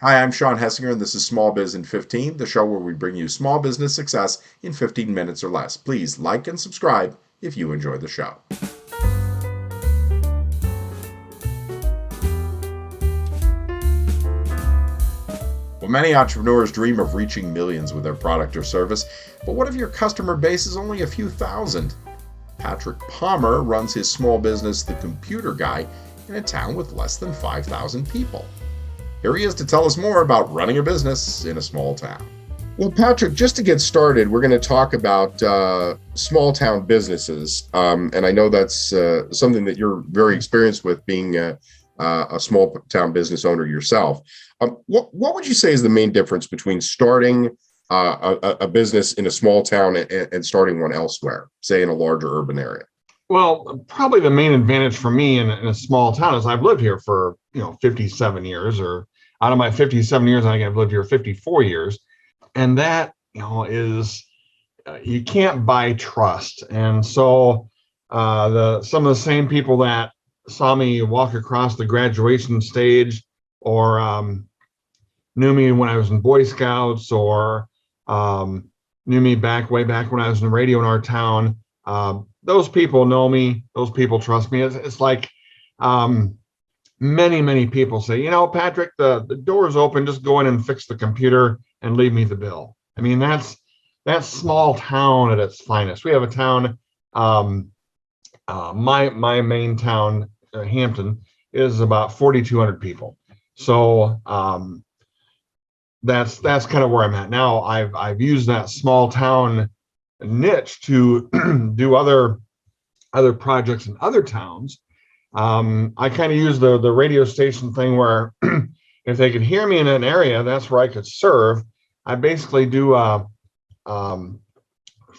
Hi, I'm Shawn Hessinger, and this is Small Biz in 15, the show where we bring you small business success in 15 minutes or less. Please like and subscribe if you enjoy the show. Well, many entrepreneurs dream of reaching millions with their product or service, but what if your customer base is only a few thousand? Patrick Palmer runs his small business, The Computer Guy, in a town with less than 5,000 people. Here he is to tell us more about running a business in a small town. Well, Patrick, just to get started, we're going to talk about small town businesses. And I know that's something that you're very experienced with, being a small town business owner yourself. What would you say is the main difference between starting a business in a small town and starting one elsewhere, say in a larger urban area? Well, probably the main advantage for me in a small town is I've lived here for 57 years, or out of my 57 years, I think I've lived here 54 years, and that is you can't buy trust. And so some of the same people that saw me walk across the graduation stage, or knew me when I was in Boy Scouts, or knew me way back when I was in radio in our town. Those people know me. Those people trust me. It's like many people say, Patrick, the door's open. Just go in and fix the computer and leave me the bill. I mean, that's small town at its finest. We have a town. My main town, Hampton, is about 4,200 people. So that's kind of where I'm at now. I've used that small town niche to do other projects in other towns. I kind of use the radio station thing where if they could hear me in an area, that's where I could serve. I basically do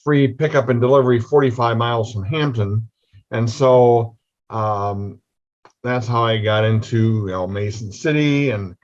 free pickup and delivery 45 miles from Hampton. And so that's how I got into Mason City and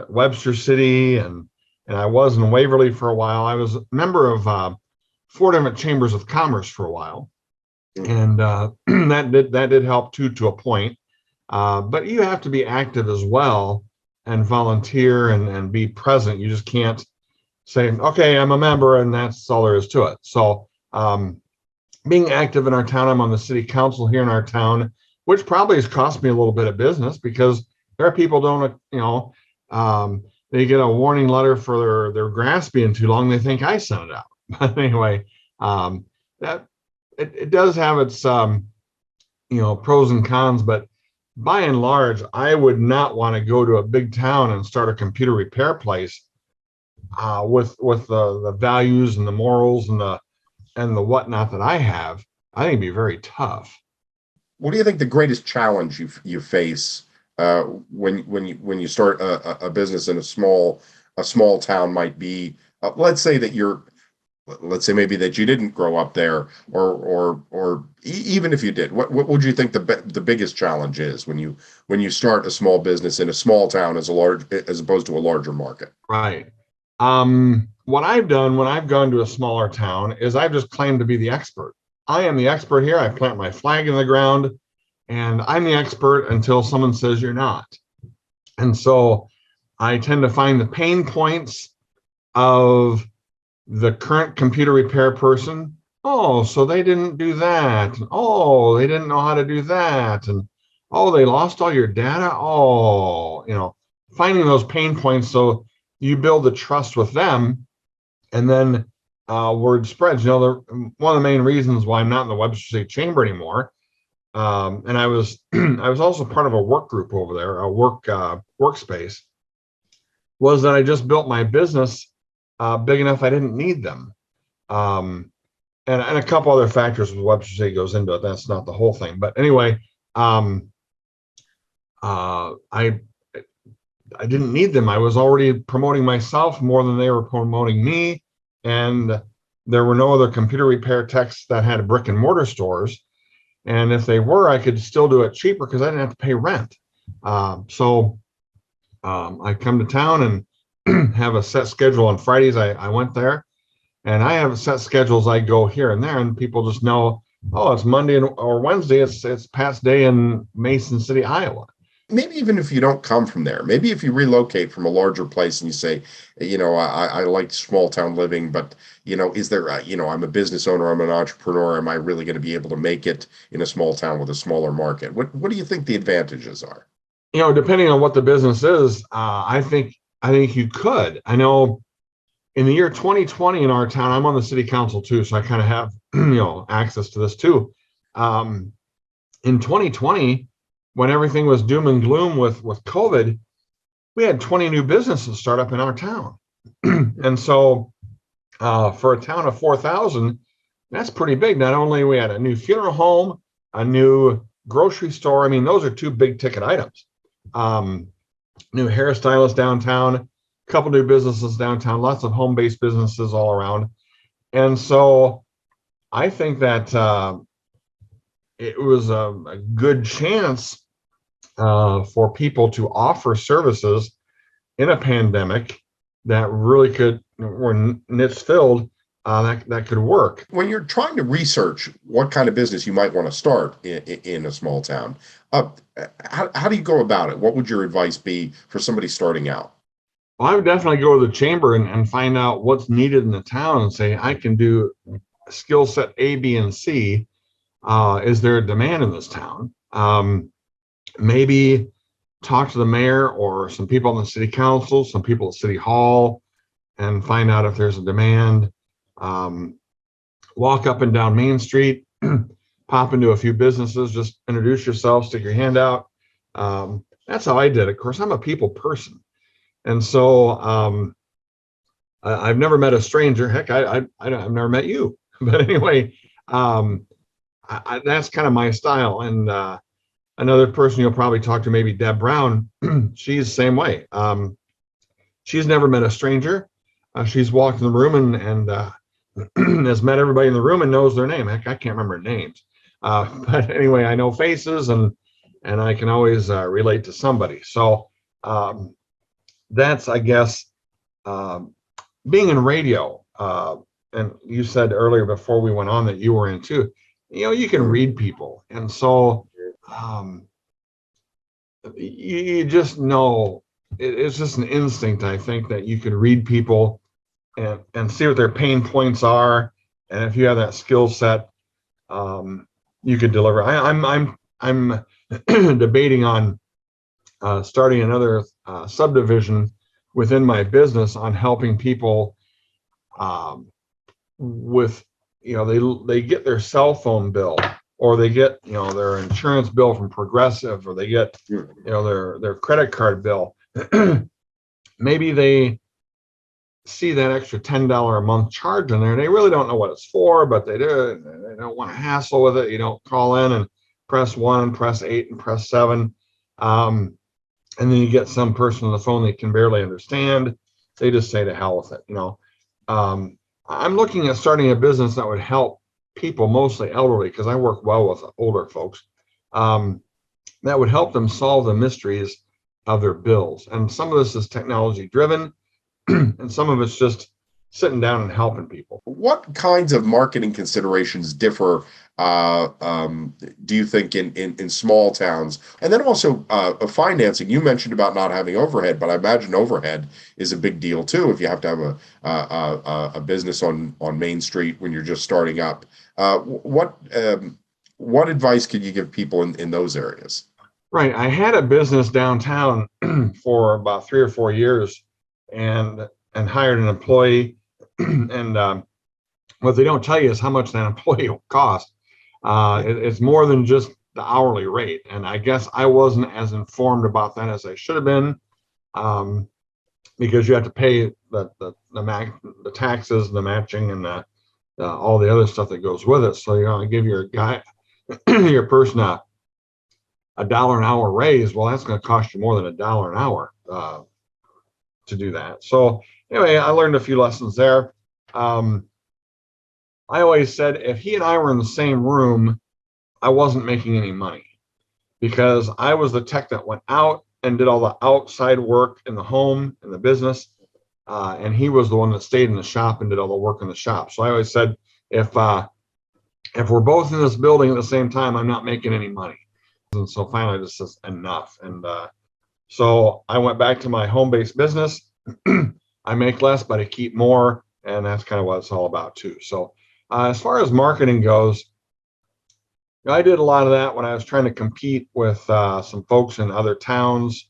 Webster City, and I was in Waverly for a while. I was a member of 4 different chambers of commerce for a while, and that did help too, to a point. But you have to be active as well and volunteer and be present. You just can't say, okay, I'm a member and that's all there is to it. So being active in our town, I'm on the city council here in our town, which probably has cost me a little bit of business, because there are people they get a warning letter for their grass being too long. They think I sent it out. But anyway, that it does have its pros and cons, but by and large, I would not want to go to a big town and start a computer repair place with the values and the morals and the whatnot that I have. I think it'd be very tough. What do you think the greatest challenge you face when you start a business in a small town might be? Let's say maybe that you didn't grow up there, or even if you did, what would you think the biggest challenge is when you start a small business in a small town as opposed to a larger market? Right. What I've done when I've gone to a smaller town is I've just claimed to be the expert. I am the expert here. I plant my flag in the ground, and I'm the expert until someone says you're not. And so I tend to find the pain points of the current computer repair person. Oh, so they didn't do that. Oh, they didn't know how to do that. And oh, they lost all your data. Oh, finding those pain points so you build the trust with them, and then word spreads. One of the main reasons why I'm not in the Webster State Chamber anymore, and I was also part of a work group over there, a workspace, was that I just built my business big enough I didn't need them, and a couple other factors with Webster State goes into it. That's not the whole thing, but anyway, I didn't need them. I was already promoting myself more than they were promoting me, and there were no other computer repair techs that had brick and mortar stores. And if they were, I could still do it cheaper because I didn't have to pay rent. So I come to town and have a set schedule on Fridays. I went there, and I have set schedules. I go here and there, and people just know, oh, it's Monday or Wednesday. It's Pat's day in Mason City, Iowa. maybe even if you don't come from there, maybe if you relocate from a larger place and you say, I like small town living, but is there, I'm a business owner, I'm an entrepreneur, am I really going to be able to make it in a small town with a smaller market? What do you think the advantages are? Depending on what the business is, I think you could. I know in the year 2020 in our town, I'm on the city council too, so I kind of have access to this too. Um, in 2020, when everything was doom and gloom with COVID, we had 20 new businesses start up in our town. And so for a town of 4,000, that's pretty big. Not only we had a new funeral home, a new grocery store. I mean, those are two big ticket items. Um, New hairstylist downtown, a couple new businesses downtown, lots of home-based businesses all around. And so I think that it was a good chance for people to offer services in a pandemic that really were niche filled, that could work. When you're trying to research what kind of business you might want to start in a small town, uh, how do you go about it? What would your advice be for somebody starting out? Well, I would definitely go to the chamber and find out what's needed in the town and say, I can do skill set A, B, and C. Is there a demand in this town? Maybe talk to the mayor or some people on the city council, some people at city hall, and find out if there's a demand. Um, Walk up and down Main Street, pop into a few businesses, just introduce yourself, stick your hand out. That's how I did it. Of course, I'm a people person. And so I've never met a stranger. Heck, I've never met you. But anyway, that's kind of my style. And another person you'll probably talk to, maybe Deb Brown, she's the same way. She's never met a stranger. She's walked in the room and has met everybody in the room and knows their name. Heck, I can't remember names. But anyway, I know faces and I can always relate to somebody. So that's, I guess, being in radio. And you said earlier before we went on that you were in too. You can read people. And so you just know, it's just an instinct, I think, that you can read people and see what their pain points are. And if you have that skill set, you could deliver. I'm debating on starting another subdivision within my business on helping people with, they get their cell phone bill, or they get, their insurance bill from Progressive, or they get, their credit card bill. Maybe they see that extra $10 a month charge in there. They really don't know what it's for, but they don't want to hassle with it. You don't call in and press 1, press 8, and press 7. And then you get some person on the phone they can barely understand. They just say to hell with it. I'm looking at starting a business that would help people, mostly elderly, because I work well with older folks, that would help them solve the mysteries of their bills. And some of this is technology driven, and some of it's just sitting down and helping people. What kinds of marketing considerations differ, do you think, in small towns? And then also financing. You mentioned about not having overhead, but I imagine overhead is a big deal too if you have to have a business on Main Street when you're just starting up. What advice could you give people in those areas? Right. I had a business downtown for about 3 or 4 years, and hired an employee. And what they don't tell you is how much that employee will cost. It's more than just the hourly rate. And I guess I wasn't as informed about that as I should have been, because you have to pay the taxes, the matching, and all the other stuff that goes with it. So I give your guy, your person a $1 an hour raise. Well, that's going to cost you more than $1 an hour to do that. So anyway, I learned a few lessons there. I always said if he and I were in the same room, I wasn't making any money, because I was the tech that went out and did all the outside work in the home, in the business. And he was the one that stayed in the shop and did all the work in the shop. So I always said, if we're both in this building at the same time, I'm not making any money. And so finally I just says enough. And so I went back to my home-based business. I make less, but I keep more. And that's kind of what it's all about too. So as far as marketing goes, I did a lot of that when I was trying to compete with some folks in other towns.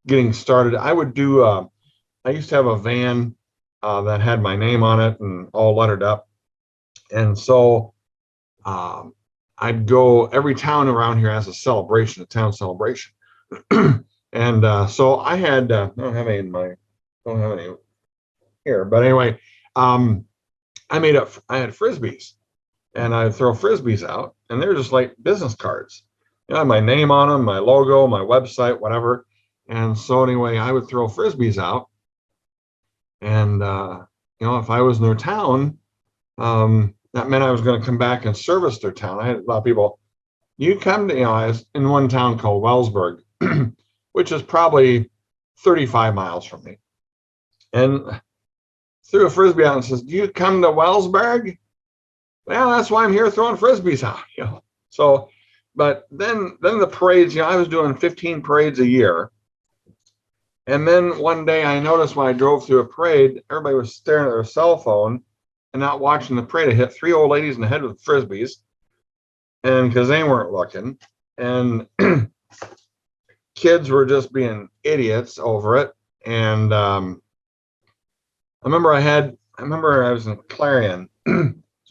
Getting started, I would do, I used to have a van that had my name on it and all lettered up. And so I'd go, every town around here has a celebration, a town celebration. And so I had, I don't have any here, but anyway, I had frisbees, and I'd throw frisbees out, and they're just like business cards. You know, my name on them, my logo, my website, whatever. And so anyway, I would throw frisbees out, and if I was in their town, that meant I was going to come back and service their town. I had a lot of people. You come to, I was in one town called Wellsburg, which is probably 35 miles from me, and threw a frisbee out and says, "Do you come to Wellsburg?" Well, that's why I'm here throwing frisbees out. So, but then the parades. I was doing 15 parades a year, and then one day I noticed when I drove through a parade, everybody was staring at their cell phone and not watching the parade. I hit 3 old ladies in the head with frisbees, and because they weren't looking, and kids were just being idiots over it. And I remember I was in Clarion,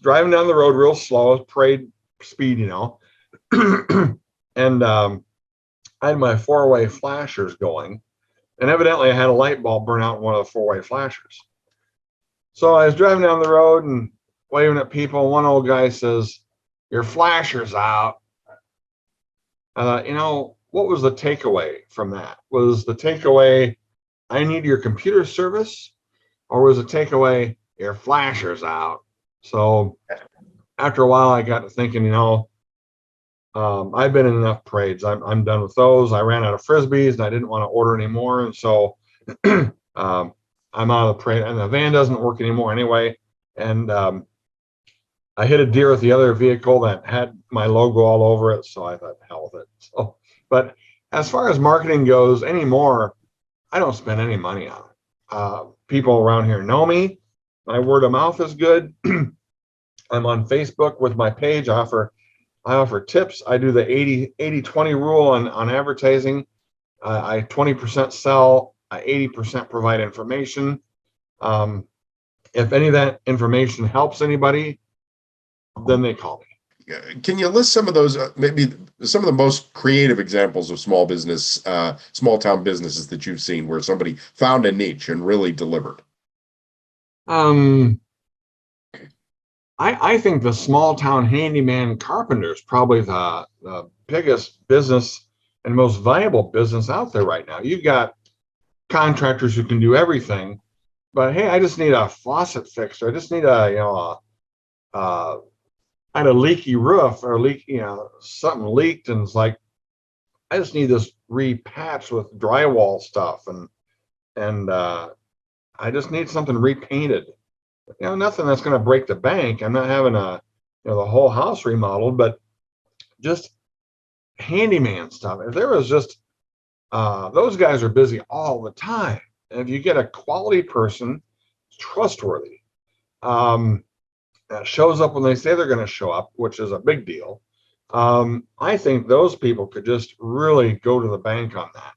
driving down the road real slow, parade speed, and I had my 4-way flashers going, and evidently I had a light bulb burn out in one of the 4-way flashers. So I was driving down the road and waving at people. One old guy says, "Your flasher's out." I thought, what was the takeaway from that? Was the takeaway, I need your computer service? Or was the takeaway, your flasher's out? So after a while, I got to thinking, I've been in enough parades. I'm done with those. I ran out of frisbees and I didn't want to order anymore. And so I'm out of the parade, and the van doesn't work anymore anyway. And I hit a deer with the other vehicle that had my logo all over it. So I thought, hell with it. So, but as far as marketing goes anymore, I don't spend any money on it. People around here know me. My word of mouth is good. I'm on Facebook with my page. I offer tips. I do the 80-20 rule on advertising. I 20% sell, 80% provide information. If any of that information helps anybody, then they call me. Can you list some of those, maybe some of the most creative examples of small town businesses that you've seen where somebody found a niche and really delivered? I think the small town handyman carpenter is probably the biggest business and most viable business out there right now. You've got contractors who can do everything, but hey, I just need a faucet fixed, or I just need I had a leaky roof, or something leaked, and it's like, I just need this repatched with drywall stuff, and I just need something repainted. Nothing that's going to break the bank. I'm not having the whole house remodeled, but just handyman stuff. If there was just those guys are busy all the time, and if you get a quality person, trustworthy, that shows up when they say they're going to show up, which is a big deal. I think those people could just really go to the bank on that.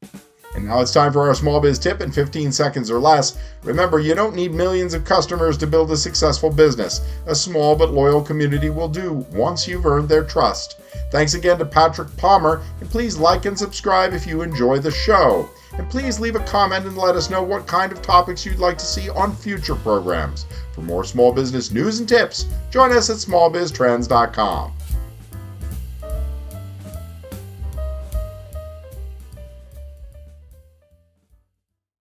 And now it's time for our small biz tip in 15 seconds or less. Remember, you don't need millions of customers to build a successful business. A small but loyal community will do once you've earned their trust. Thanks again to Patrick Palmer, and please like and subscribe if you enjoy the show. And please leave a comment and let us know what kind of topics you'd like to see on future programs. For more small business news and tips, join us at smallbiztrends.com.